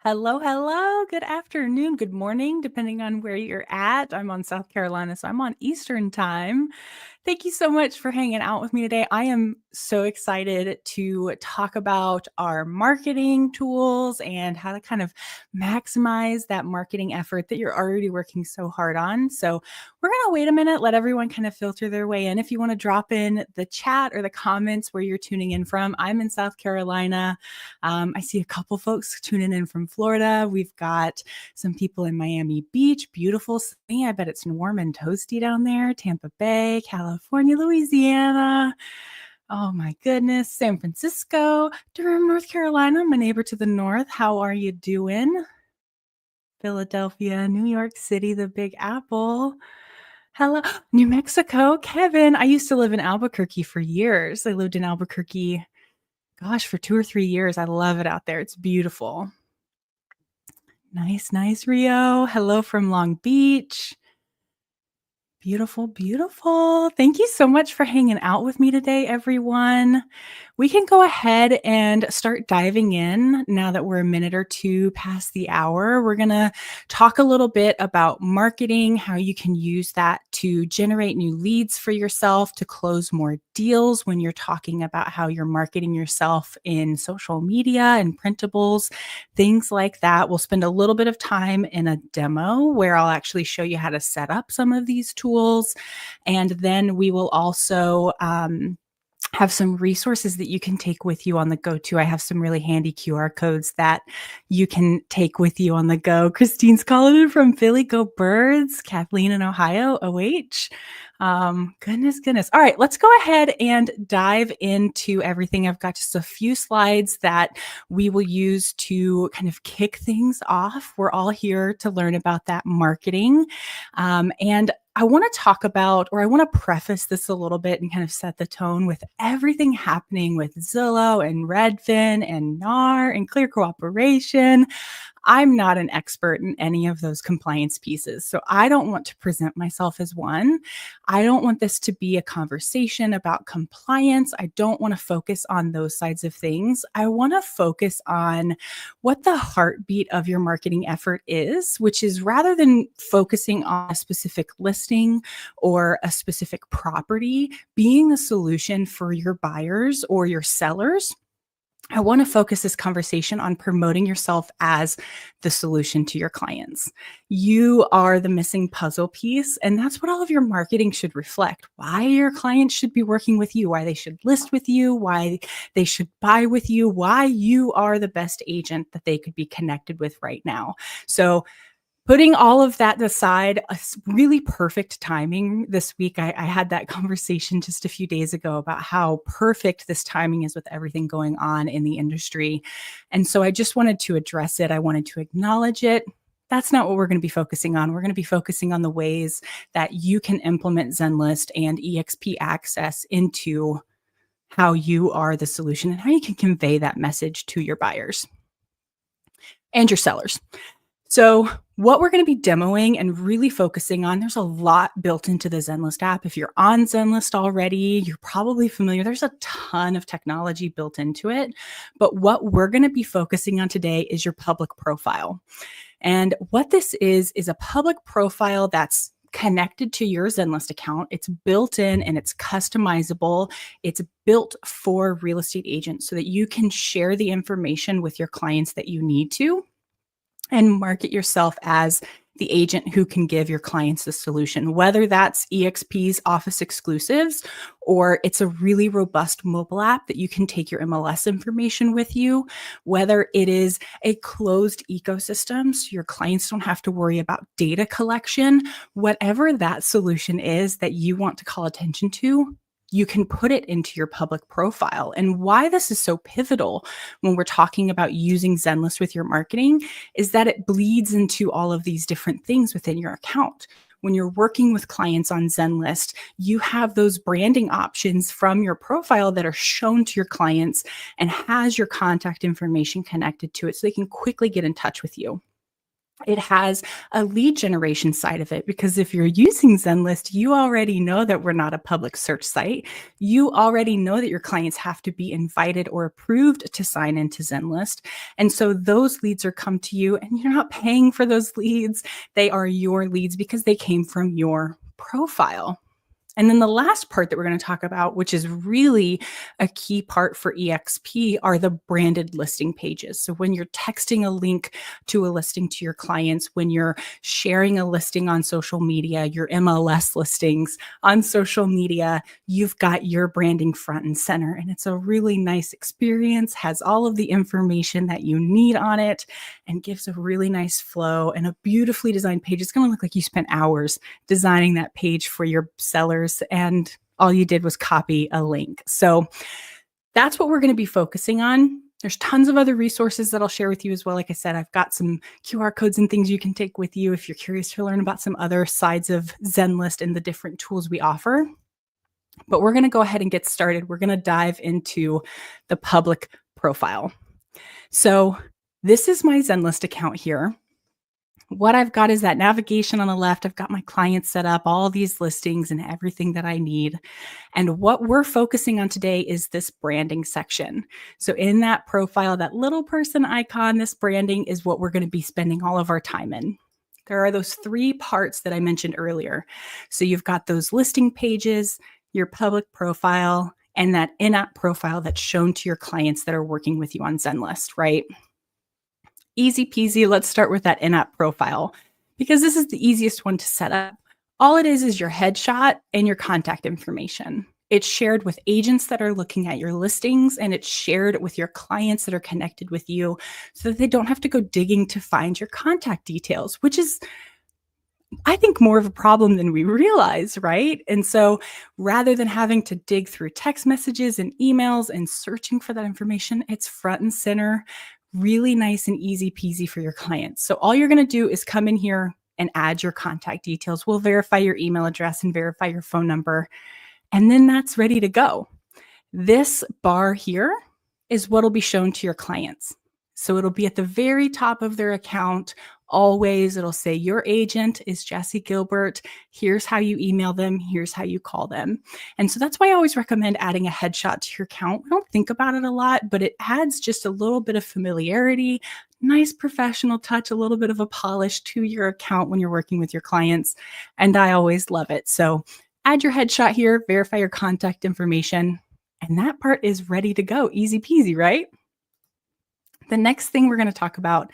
Hello, hello. Good afternoon, good morning, depending on where you're at. I'm on South Carolina, so I'm on Eastern time. Thank you so much for hanging out with me today. I am so excited to talk about our marketing tools and how to kind of maximize that marketing effort that you're already working so hard on. So, we're going to wait a minute, let everyone kind of filter their way in. If you want to drop in the chat or the comments where you're tuning in from, I'm in South Carolina. I see a couple folks tuning in from Florida. We've got some people in Miami Beach, beautiful sunny. I bet it's warm and toasty down there. Tampa Bay, California, Louisiana. Oh my goodness. San Francisco, Durham, North Carolina, my neighbor to the north. How are you doing? Philadelphia, New York City, the Big Apple. Hello, New Mexico. Kevin, I used to live in Albuquerque for years. I lived in Albuquerque, gosh, for 2 or 3 years. I love it out there. It's beautiful. Nice, Rio. Hello from Long Beach. Beautiful, beautiful. Thank you so much for hanging out with me today, everyone. We can go ahead and start diving in now that we're a minute or two past the hour. We're going to talk a little bit about marketing, how you can use that to generate new leads for yourself, to close more deals when you're talking about how you're marketing yourself in social media and printables, things like that. We'll spend a little bit of time in a demo where I'll actually show you how to set up some of these tools. And then we will also have some resources that you can take with you on the go too. I have some really handy QR codes that you can take with you on the go. Christine's calling in from Philly. Go Birds. Kathleen in Ohio. OH. Goodness. All right, let's go ahead and dive into everything. I've got just a few slides that we will use to kind of kick things off. We're all here to learn about that marketing. And I want to talk about, or I want to preface this a little bit and kind of set the tone with everything happening with Zillow and Redfin and NAR and Clear Cooperation. I'm not an expert in any of those compliance pieces, so I don't want to present myself as one. I don't want this to be a conversation about compliance. I don't want to focus on those sides of things. I want to focus on what the heartbeat of your marketing effort is, which is rather than focusing on a specific listing or a specific property being the solution for your buyers or your sellers. I want to focus this conversation on promoting yourself as the solution to your clients. You are the missing puzzle piece, and that's what all of your marketing should reflect. Why your clients should be working with you, why they should list with you, why they should buy with you, why you are the best agent that they could be connected with right now. So putting all of that aside, really perfect timing this week. I had that conversation just a few days ago about how perfect this timing is with everything going on in the industry. And so I just wanted to address it. I wanted to acknowledge it. That's not what we're going to be focusing on. We're going to be focusing on the ways that you can implement Zenlist and eXp access into how you are the solution and how you can convey that message to your buyers and your sellers. So what we're going to be demoing and really focusing on, there's a lot built into the Zenlist app. If you're on Zenlist already, you're probably familiar. There's a ton of technology built into it. But what we're going to be focusing on today is your public profile. And what this is a public profile that's connected to your Zenlist account. It's built in and it's customizable. It's built for real estate agents so that you can share the information with your clients that you need to and market yourself as the agent who can give your clients the solution, whether that's eXp's office exclusives or it's a really robust mobile app that you can take your MLS information with you, whether it is a closed ecosystem so your clients don't have to worry about data collection, whatever that solution is that you want to call attention to, you can put it into your public profile. And why this is so pivotal when we're talking about using Zenlist with your marketing is that it bleeds into all of these different things within your account. When you're working with clients on Zenlist, you have those branding options from your profile that are shown to your clients and has your contact information connected to it so they can quickly get in touch with you. It has a lead generation side of it because if you're using Zenlist, you already know that we're not a public search site. You already know that your clients have to be invited or approved to sign into Zenlist. And so those leads are come to you and you're not paying for those leads. They are your leads because they came from your profile. And then the last part that we're going to talk about, which is really a key part for eXp, are the branded listing pages. So when you're texting a link to a listing to your clients, when you're sharing a listing on social media, your MLS listings on social media, you've got your branding front and center. And it's a really nice experience, has all of the information that you need on it, and gives a really nice flow and a beautifully designed page. It's going to look like you spent hours designing that page for your sellers and all you did was copy a link. So that's what we're going to be focusing on. There's tons of other resources that I'll share with you as well. Like I said, I've got some QR codes and things you can take with you if you're curious to learn about some other sides of Zenlist and the different tools we offer. But we're going to go ahead and get started. We're going to dive into the public profile. So this is my Zenlist account here. What I've got is that navigation on the left. I've got my clients set up, all these listings and everything that I need. And what we're focusing on today is this branding section. So in that profile, that little person icon, this branding is what we're going to be spending all of our time in. There are those three parts that I mentioned earlier. So you've got those listing pages, your public profile, and that in-app profile that's shown to your clients that are working with you on Zenlist, right? Easy peasy. Let's start with that in-app profile because this is the easiest one to set up. All it is your headshot and your contact information. It's shared with agents that are looking at your listings, and it's shared with your clients that are connected with you so that they don't have to go digging to find your contact details, which is, I think, more of a problem than we realize, right? And so rather than having to dig through text messages and emails and searching for that information, it's front and center, really nice and easy peasy for your clients. So all you're going to do is come in here and add your contact details. We'll verify your email address and verify your phone number, and then that's ready to go. This bar here is what will be shown to your clients. So it'll be at the very top of their account. Always, it'll say your agent is Jessie Gilbert. Here's how you email them. Here's how you call them. And so that's why I always recommend adding a headshot to your account. We don't think about it a lot, but it adds just a little bit of familiarity, nice professional touch, a little bit of a polish to your account when you're working with your clients. And I always love it. So add your headshot here, verify your contact information, and that part is ready to go. Easy peasy, right? The next thing we're going to talk about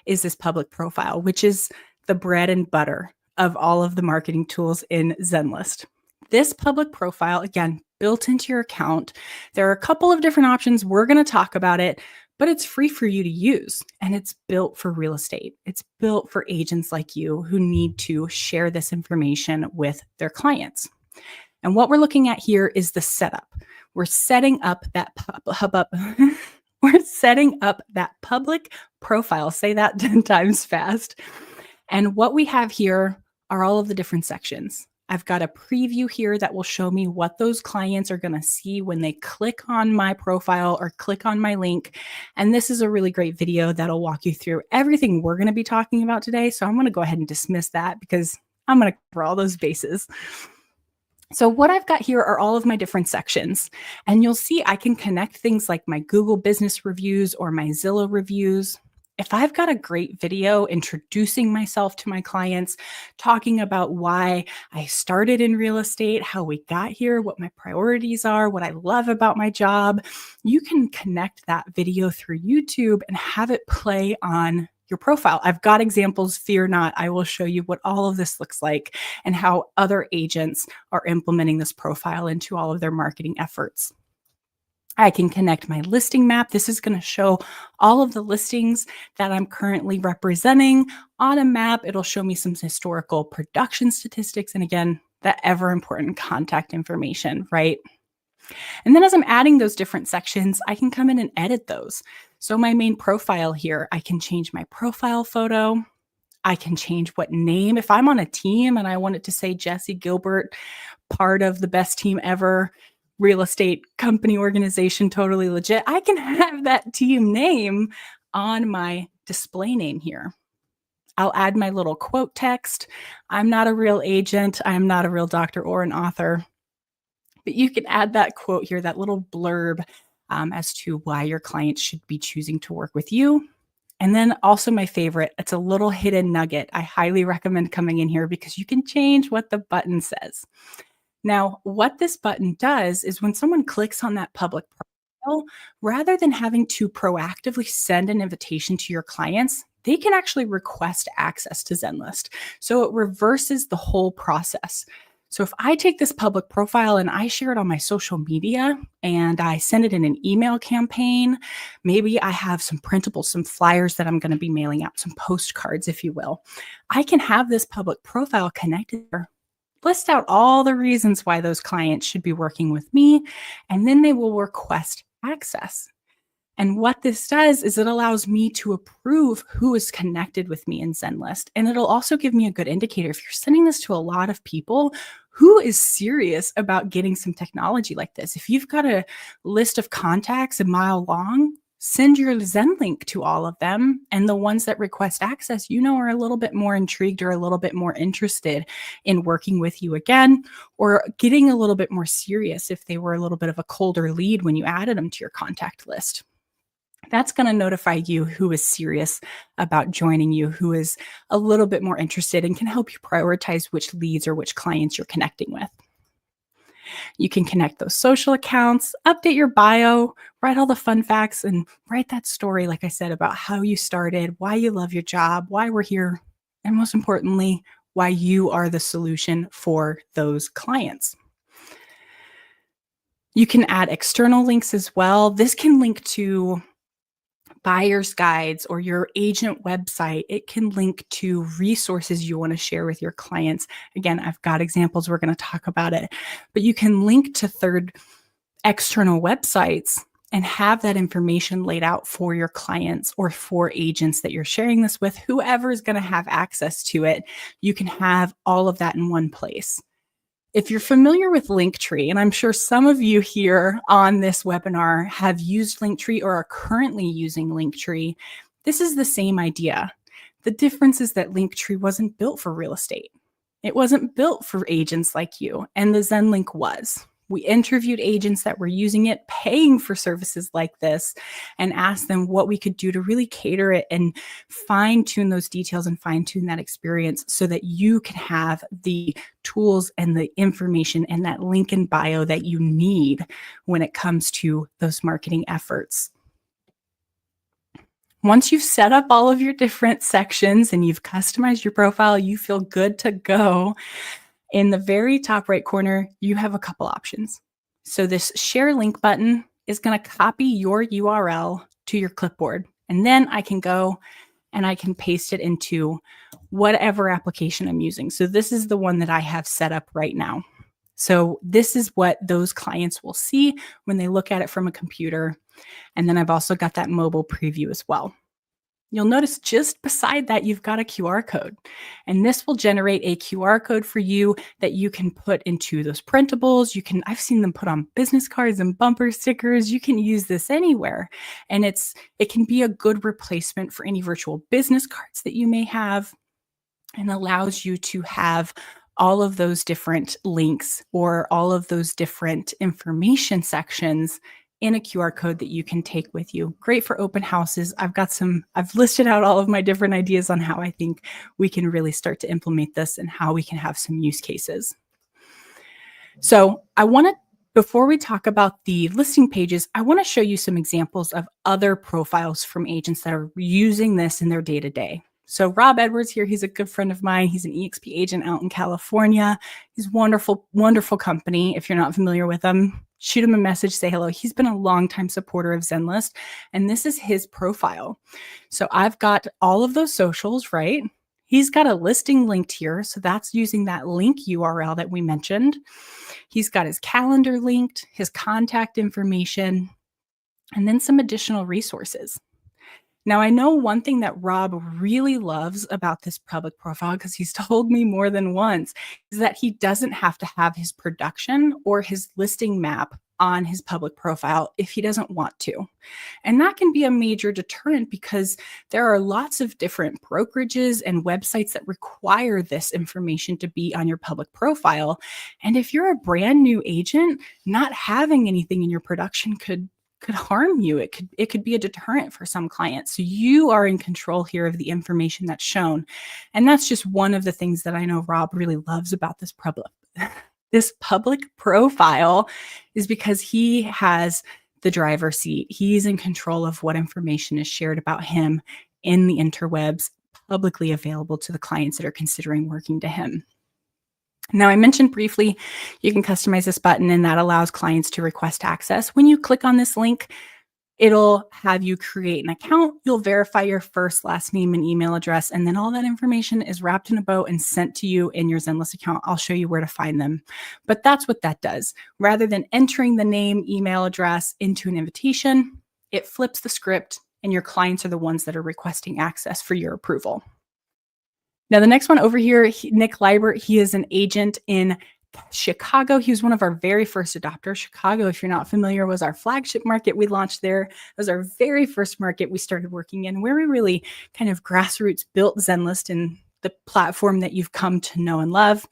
is this public profile, which is the bread and butter of all of the marketing tools in Zenlist. This public profile, again, built into your account. There are a couple of different options. We're going to talk about it, but it's free for you to use, and it's built for real estate. It's built for agents like you who need to share this information with their clients. And what we're looking at here is the setup. We're setting up that we're setting up that public profile. Say that 10 times fast. And what we have here are all of the different sections. I've got a preview here that will show me what those clients are going to see when they click on my profile or click on my link. And this is a really great video that'll walk you through everything we're going to be talking about today. So I'm going to go ahead and dismiss that because I'm going to cover all those bases. So what I've got here are all of my different sections, and you'll see I can connect things like my Google business reviews or my Zillow reviews. If I've got a great video introducing myself to my clients, talking about why I started in real estate, how we got here, what my priorities are, what I love about my job, you can connect that video through YouTube and have it play on your profile. I've got examples, fear not. I will show you what all of this looks like and how other agents are implementing this profile into all of their marketing efforts. I can connect my listing map. This is going to show all of the listings that I'm currently representing on a map. It'll show me some historical production statistics. And again, that ever important contact information, right? And then as I'm adding those different sections, I can come in and edit those. So my main profile here, I can change my profile photo. I can change what name. If I'm on a team and I want it to say Jessie Gilbert, part of the best team ever, real estate company organization, totally legit, I can have that team name on my display name here. I'll add my little quote text. I'm not a real agent. I'm not a real doctor or an author. But you can add that quote here, that little blurb as to why your clients should be choosing to work with you. And then also my favorite, it's a little hidden nugget. I highly recommend coming in here because you can change what the button says. Now, what this button does is when someone clicks on that public profile, rather than having to proactively send an invitation to your clients, they can actually request access to Zenlist. So it reverses the whole process. So if I take this public profile and I share it on my social media and I send it in an email campaign, maybe I have some printables, some flyers that I'm going to be mailing out, some postcards, if you will. I can have this public profile connected there, list out all the reasons why those clients should be working with me, and then they will request access. And what this does is it allows me to approve who is connected with me in Zenlist. And it'll also give me a good indicator if you're sending this to a lot of people who is serious about getting some technology like this. If you've got a list of contacts a mile long, send your Zen link to all of them. And the ones that request access, are a little bit more intrigued or a little bit more interested in working with you again, or getting a little bit more serious if they were a little bit of a colder lead when you added them to your contact list. That's going to notify you who is serious about joining you, who is a little bit more interested and can help you prioritize which leads or which clients you're connecting with. You can connect those social accounts, update your bio, write all the fun facts, and write that story, like I said, about how you started, why you love your job, why we're here, and most importantly, why you are the solution for those clients. You can add external links as well. This can link to buyer's guides or your agent website. It can link to resources you want to share with your clients. Again, I've got examples. We're going to talk about it, but you can link to third external websites and have that information laid out for your clients or for agents that you're sharing this with. Whoever is going to have access to it, you can have all of that in one place. If you're familiar with Linktree, and I'm sure some of you here on this webinar have used Linktree or are currently using Linktree, this is the same idea. The difference is that Linktree wasn't built for real estate. It wasn't built for agents like you, and the Zenlink was. We interviewed agents that were using it, paying for services like this, and asked them what we could do to really cater it and fine-tune those details and fine-tune that experience so that you can have the tools and the information and that link in bio that you need when it comes to those marketing efforts. Once you've set up all of your different sections and you've customized your profile, you feel good to go. In the very top right corner, you have a couple options. So this share link button is going to copy your URL to your clipboard. And then I can go and I can paste it into whatever application I'm using. So this is the one that I have set up right now. So this is what those clients will see when they look at it from a computer. And then I've also got that mobile preview as well. You'll notice just beside that, you've got a QR code. And this will generate a QR code for you that you can put into those printables. I've seen them put on business cards and bumper stickers. You can use this anywhere. And it can be a good replacement for any virtual business cards that you may have, and allows you to have all of those different links or all of those different information sections in a QR code that you can take with you. Great for open houses. I've listed out all of my different ideas on how I think we can really start to implement this and how we can have some use cases. So before we talk about the listing pages, I want to show you some examples of other profiles from agents that are using this in their day-to-day. So Rob Edwards here, he's a good friend of mine. He's an eXp agent out in California. He's wonderful, wonderful company. If you're not familiar with him, shoot him a message, say hello. He's been a longtime supporter of Zenlist, and this is his profile. So I've got all of those socials, right? He's got a listing linked here. So that's using that link URL that we mentioned. He's got his calendar linked, his contact information, and then some additional resources. Now, I know one thing that Rob really loves about this public profile, because he's told me more than once, is that he doesn't have to have his production or his listing map on his public profile if he doesn't want to. And that can be a major deterrent because there are lots of different brokerages and websites that require this information to be on your public profile. And if you're a brand new agent, not having anything in your production could harm you. It could be a deterrent for some clients. So you are in control here of the information that's shown. And that's just one of the things that I know Rob really loves about this public profile is because he has the driver's seat. He's in control of what information is shared about him in the interwebs, publicly available to the clients that are considering working to him. Now, I mentioned briefly, you can customize this button and that allows clients to request access. When you click on this link, it'll have you create an account. You'll verify your first, last name, and email address, and then all that information is wrapped in a bow and sent to you in your Zenlist account. I'll show you where to find them. But that's what that does. Rather than entering the name, email address into an invitation, it flips the script, and your clients are the ones that are requesting access for your approval. Now, the next one over here, Nick Liebert, he is an agent in Chicago. He was one of our very first adopters. Chicago, if you're not familiar, was our flagship market we launched there. It was our very first market we started working in, where we really kind of grassroots built Zenlist and the platform that you've come to know and love.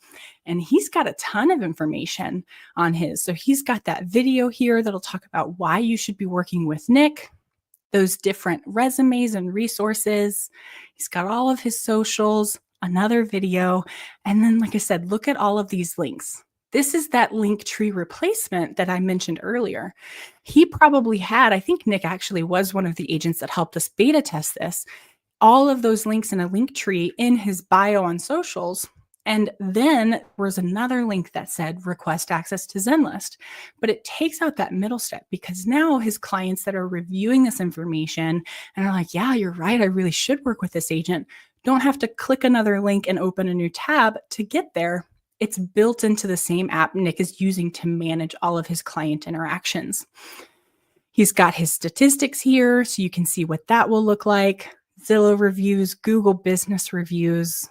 And he's got a ton of information on his. So he's got that video here that'll talk about why you should be working with Nick, those different resumes and resources. He's got all of his socials, another video. And then, like I said, look at all of these links. This is that link tree replacement that I mentioned earlier. He probably had, I think Nick actually was one of the agents that helped us beta test this, all of those links in a link tree in his bio on socials. And then there was another link that said request access to Zenlist, but it takes out that middle step because now his clients that are reviewing this information and are like, yeah, you're right, I really should work with this agent, don't have to click another link and open a new tab to get there. It's built into the same app Nick is using to manage all of his client interactions. He's got his statistics here, so you can see what that will look like. Zillow reviews, Google business reviews.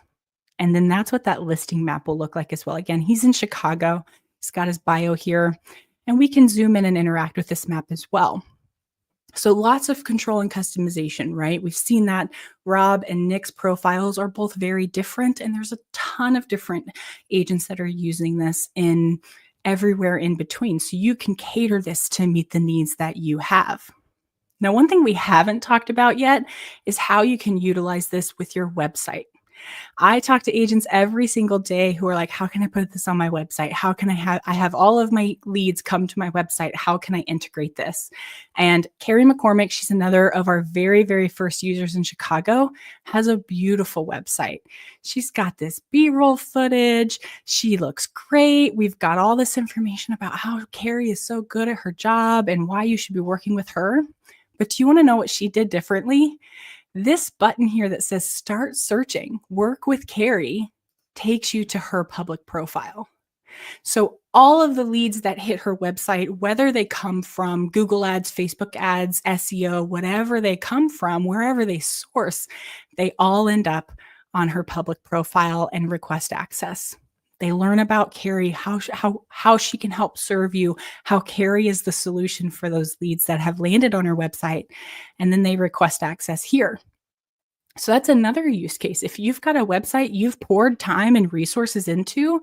And then that's what that listing map will look like as well. Again, he's in Chicago. He's got his bio here. And we can zoom in and interact with this map as well. So lots of control and customization, right? We've seen that Rob and Nick's profiles are both very different. And there's a ton of different agents that are using this in everywhere in between. So you can cater this to meet the needs that you have. Now, one thing we haven't talked about yet is how you can utilize this with your website. I talk to agents every single day who are like, how can I put this on my website? How can I have all of my leads come to my website? How can I integrate this? And Carrie McCormick, she's another of our very, very first users in Chicago, has a beautiful website. She's got this B-roll footage. She looks great. We've got all this information about how Carrie is so good at her job and why you should be working with her. But do you want to know what she did differently? This button here that says start searching, work with Carrie, takes you to her public profile. So all of the leads that hit her website, whether they come from Google ads, Facebook ads, SEO, whatever they come from, wherever they source, they all end up on her public profile and request access. They learn about Carrie, how she can help serve you, how Carrie is the solution for those leads that have landed on her website, and then they request access here. So that's another use case. If you've got a website you've poured time and resources into,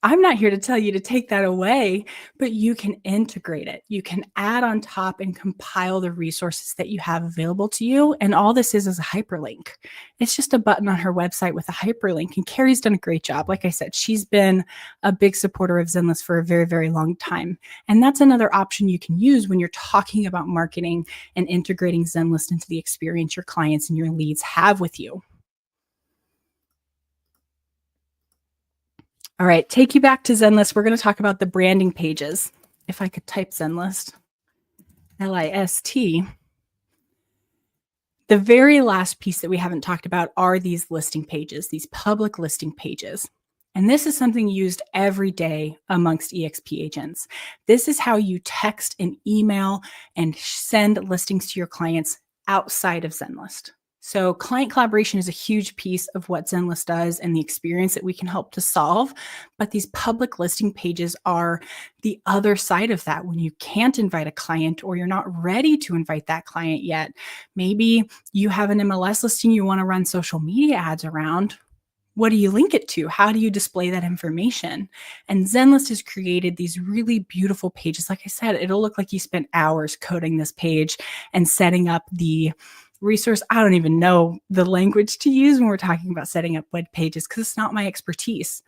I'm not here to tell you to take that away, but you can integrate it. You can add on top and compile the resources that you have available to you. And all this is a hyperlink. It's just a button on her website with a hyperlink. And Carrie's done a great job. Like I said, she's been a big supporter of Zenlist for a very, very long time. And that's another option you can use when you're talking about marketing and integrating Zenlist into the experience your clients and your leads have with you. All right, take you back to Zenlist. We're going to talk about the branding pages. If I could type Zenlist, L-I-S-T. The very last piece that we haven't talked about are these listing pages, these public listing pages. And this is something used every day amongst eXp agents. This is how you text and email and send listings to your clients outside of Zenlist. So, client collaboration is a huge piece of what Zenlist does and the experience that we can help to solve. But these public listing pages are the other side of that when you can't invite a client or you're not ready to invite that client yet. Maybe you have an MLS listing you want to run social media ads around. What do you link it to? How do you display that information? And Zenlist has created these really beautiful pages. Like I said, it'll look like you spent hours coding this page and setting up the resource. I don't even know the language to use when we're talking about setting up web pages because it's not my expertise.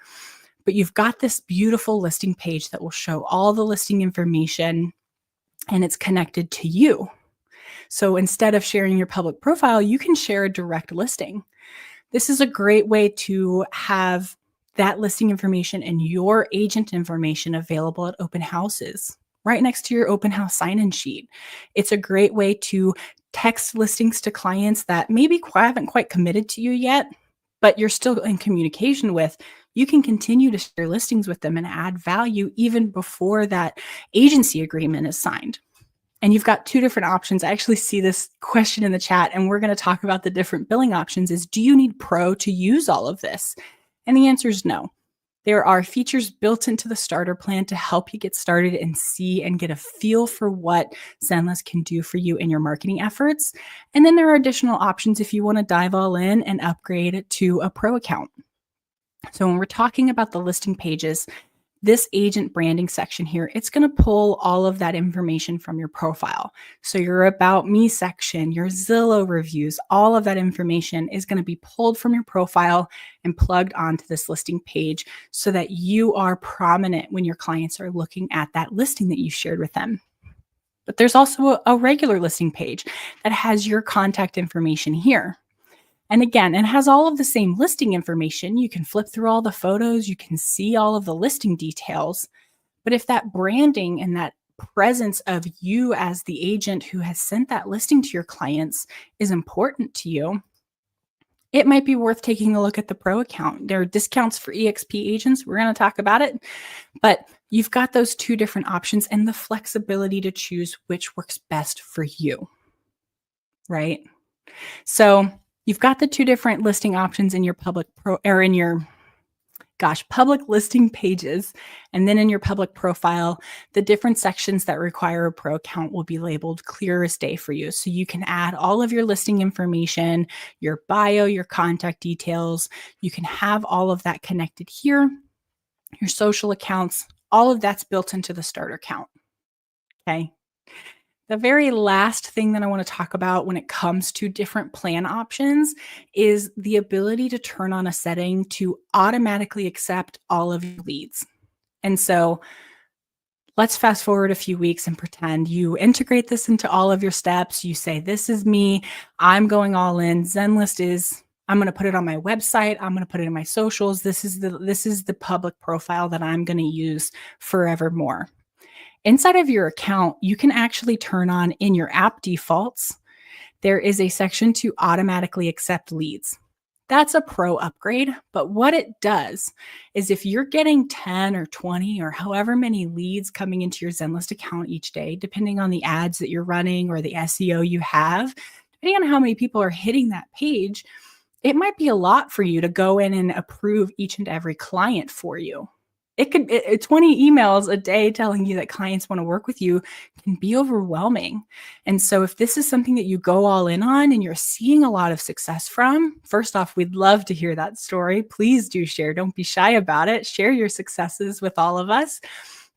But you've got this beautiful listing page that will show all the listing information and it's connected to you. So instead of sharing your public profile, you can share a direct listing. This is a great way to have that listing information and your agent information available at open houses right next to your open house sign-in sheet. It's a great way to text listings to clients that maybe haven't quite committed to you yet, but you're still in communication with. You can continue to share listings with them and add value even before that agency agreement is signed. And you've got two different options. I actually see this question in the chat, and we're going to talk about the different billing options. Is do you need Pro to use all of this? And the answer is no. There are features built into the starter plan to help you get started and see and get a feel for what Zenlist can do for you in your marketing efforts. And then there are additional options if you want to dive all in and upgrade to a Pro account. So when we're talking about the listing pages, this agent branding section here, it's going to pull all of that information from your profile. So your About Me section, your Zillow reviews, all of that information is going to be pulled from your profile and plugged onto this listing page so that you are prominent when your clients are looking at that listing that you shared with them. But there's also a regular listing page that has your contact information here. And again, it has all of the same listing information. You can flip through all the photos, you can see all of the listing details. But if that branding and that presence of you as the agent who has sent that listing to your clients is important to you, it might be worth taking a look at the Pro account. There are discounts for eXp agents. We're going to talk about it. But you've got those two different options and the flexibility to choose which works best for you, right? So you've got the two different listing options in your public listing pages. And then in your public profile, the different sections that require a Pro account will be labeled clear as day for you. So you can add all of your listing information, your bio, your contact details. You can have all of that connected here, your social accounts, all of that's built into the starter account. Okay. The very last thing that I want to talk about when it comes to different plan options is the ability to turn on a setting to automatically accept all of your leads. And so let's fast forward a few weeks and pretend you integrate this into all of your steps. You say, this is me. I'm going all in. Zenlist is, I'm going to put it on my website. I'm going to put it in my socials. This is the public profile that I'm going to use forevermore. Inside of your account, you can actually turn on in your app defaults. There is a section to automatically accept leads. That's a Pro upgrade, but what it does is if you're getting 10 or 20 or however many leads coming into your Zenlist account each day, depending on the ads that you're running or the SEO you have, depending on how many people are hitting that page, it might be a lot for you to go in and approve each and every client for you. 20 emails a day telling you that clients want to work with you can be overwhelming. And so if this is something that you go all in on and you're seeing a lot of success from, first off, we'd love to hear that story. Please do share. Don't be shy about it. Share your successes with all of us.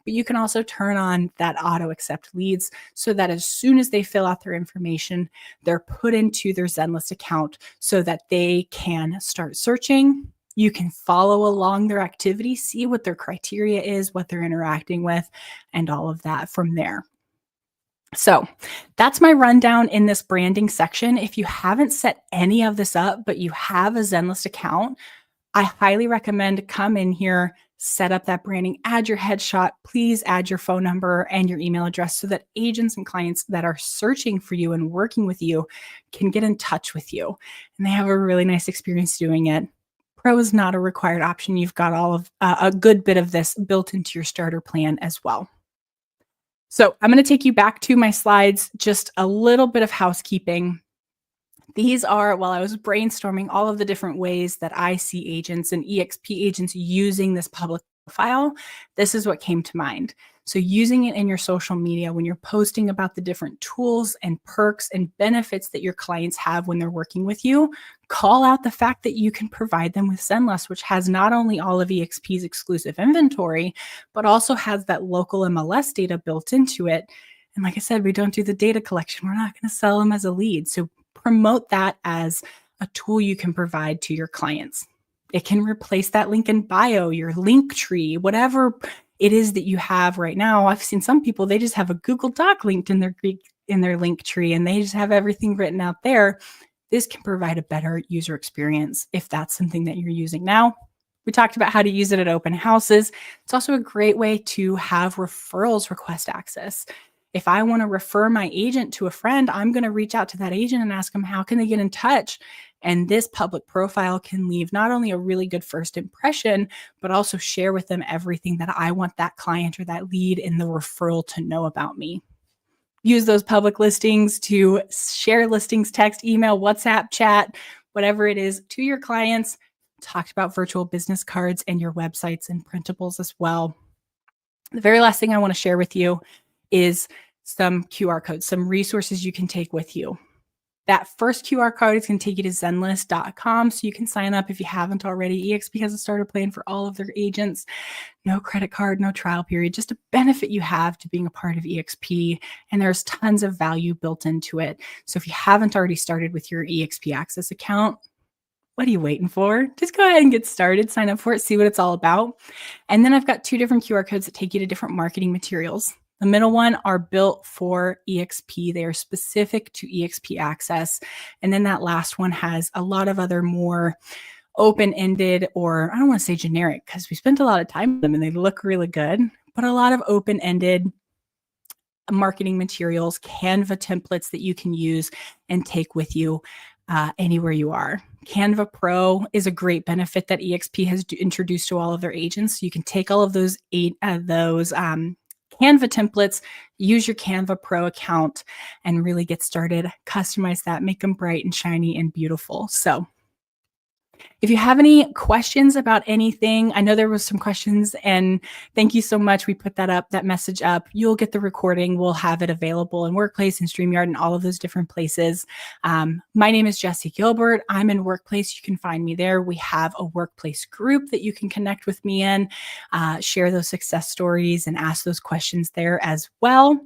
But you can also turn on that auto accept leads so that as soon as they fill out their information, they're put into their Zenlist account so that they can start searching. You can follow along their activity, see what their criteria is, what they're interacting with, and all of that from there. So that's my rundown in this branding section. If you haven't set any of this up, but you have a Zenlist account, I highly recommend come in here, set up that branding, add your headshot, please add your phone number and your email address so that agents and clients that are searching for you and working with you can get in touch with you. And they have a really nice experience doing it. Pro is not a required option. You've got all of a good bit of this built into your starter plan as well. So I'm going to take you back to my slides, just a little bit of housekeeping. These are, while I was brainstorming all of the different ways that I see agents and eXp agents using this public profile, this is what came to mind. So, using it in your social media when you're posting about the different tools and perks and benefits that your clients have when they're working with you, call out the fact that you can provide them with Zenlist, which has not only all of eXp's exclusive inventory, but also has that local MLS data built into it. And like I said, we don't do the data collection. We're not going to sell them as a lead. So promote that as a tool you can provide to your clients. It can replace that link in bio, your link tree, whatever it is that you have right now. I've seen some people, they just have a Google Doc linked in their link tree and they just have everything written out there. This can provide a better user experience if that's something that you're using now. We talked about how to use it at open houses. It's also a great way to have referrals request access. If I want to refer my agent to a friend, I'm going to reach out to that agent and ask them how can they get in touch. And this public profile can leave not only a really good first impression, but also share with them everything that I want that client or that lead in the referral to know about me. Use those public listings to share listings, text, email, WhatsApp, chat, whatever it is to your clients. Talked about virtual business cards and your websites and printables as well. The very last thing I want to share with you is some QR codes, some resources you can take with you. That first QR code is going to take you to zenlist.com so you can sign up if you haven't already. eXp has a starter plan for all of their agents. No credit card, no trial period, just a benefit you have to being a part of eXp. And there's tons of value built into it. So if you haven't already started with your eXp Access account, what are you waiting for? Just go ahead and get started, sign up for it, see what it's all about. And then I've got 2 different QR codes that take you to different marketing materials. The middle one are built for eXp. They are specific to eXp Access. And then that last one has a lot of other more open-ended, or I don't want to say generic because we spent a lot of time with them and they look really good, but a lot of open-ended marketing materials, Canva templates that you can use and take with you anywhere you are. Canva Pro is a great benefit that eXp has introduced to all of their agents. So you can take all of those Canva templates, use your Canva Pro account, and really get started. Customize that, make them bright and shiny and beautiful. So if you have any questions about anything, I know there was some questions, and thank you so much. We put that message up. You'll get the recording. We'll have it available in Workplace and StreamYard and all of those different places. My name is Jessie Gilbert. I'm in Workplace. You can find me there. We have a Workplace group that you can connect with me in, share those success stories and ask those questions there as well.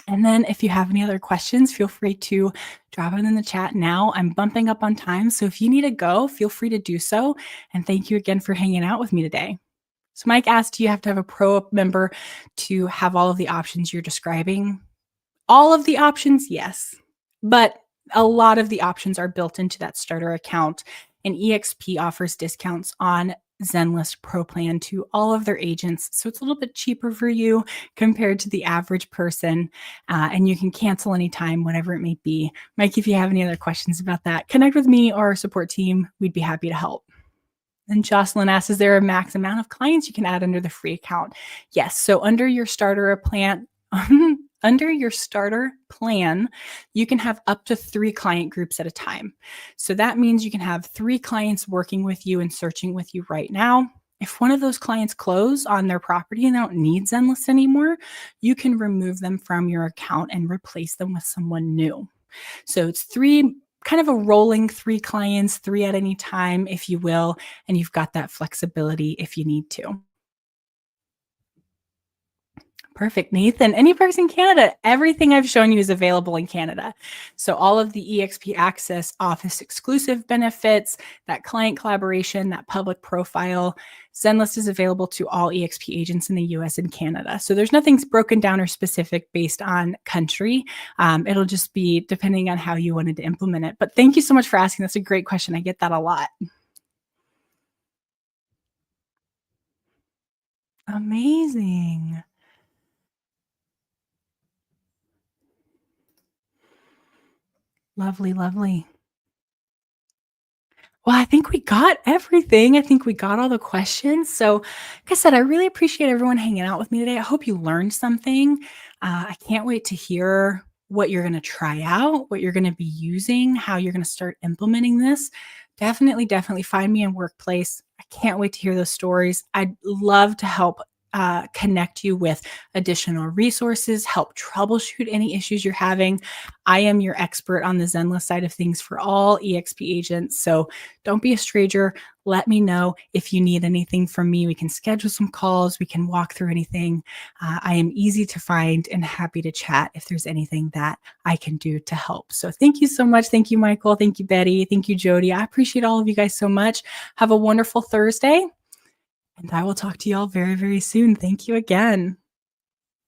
And then if you have any other questions, feel free to drop it in the chat now. I'm bumping up on time, so if you need to go, feel free to do so. And thank you again for hanging out with me today. So Mike asked, do you have to have a pro member to have all of the options you're describing? All of the options, yes. But a lot of the options are built into that starter account. And eXp offers discounts on Zenlist Pro Plan to all of their agents. So it's a little bit cheaper for you compared to the average person. And you can cancel anytime, whatever it may be. Mike, if you have any other questions about that, connect with me or our support team. We'd be happy to help. And Jocelyn asks, is there a max amount of clients you can add under the free account? Yes. So under your starter plan, you can have up to 3 client groups at a time. So that means you can have 3 clients working with you and searching with you right now. If one of those clients close on their property and they don't need Zenlist anymore, you can remove them from your account and replace them with someone new. So it's 3, kind of a rolling 3 clients, 3 at any time, if you will, and you've got that flexibility if you need to. Perfect, Nathan. Any person in Canada, everything I've shown you is available in Canada. So all of the eXp Access Office exclusive benefits, that client collaboration, that public profile, Zenlist is available to all eXp agents in the US and Canada. So there's nothing's broken down or specific based on country. It'll just be depending on how you wanted to implement it. But thank you so much for asking. That's a great question. I get that a lot. Amazing. Lovely, lovely. Well, I think we got everything. I think we got all the questions. So, like I said, I really appreciate everyone hanging out with me today. I hope you learned something. I can't wait to hear what you're going to try out, what you're going to be using, how you're going to start implementing this, definitely find me in Workplace. I can't wait to hear those stories. I'd love to help connect you with additional resources, help troubleshoot any issues you're having. I am your expert on the Zenlist side of things for all eXp agents. So don't be a stranger. Let me know if you need anything from me. We can schedule some calls. We can walk through anything. I am easy to find and happy to chat if there's anything that I can do to help. So thank you so much. Thank you, Michael. Thank you, Betty. Thank you, Jody. I appreciate all of you guys so much. Have a wonderful Thursday. And I will talk to you all very, very soon. Thank you again.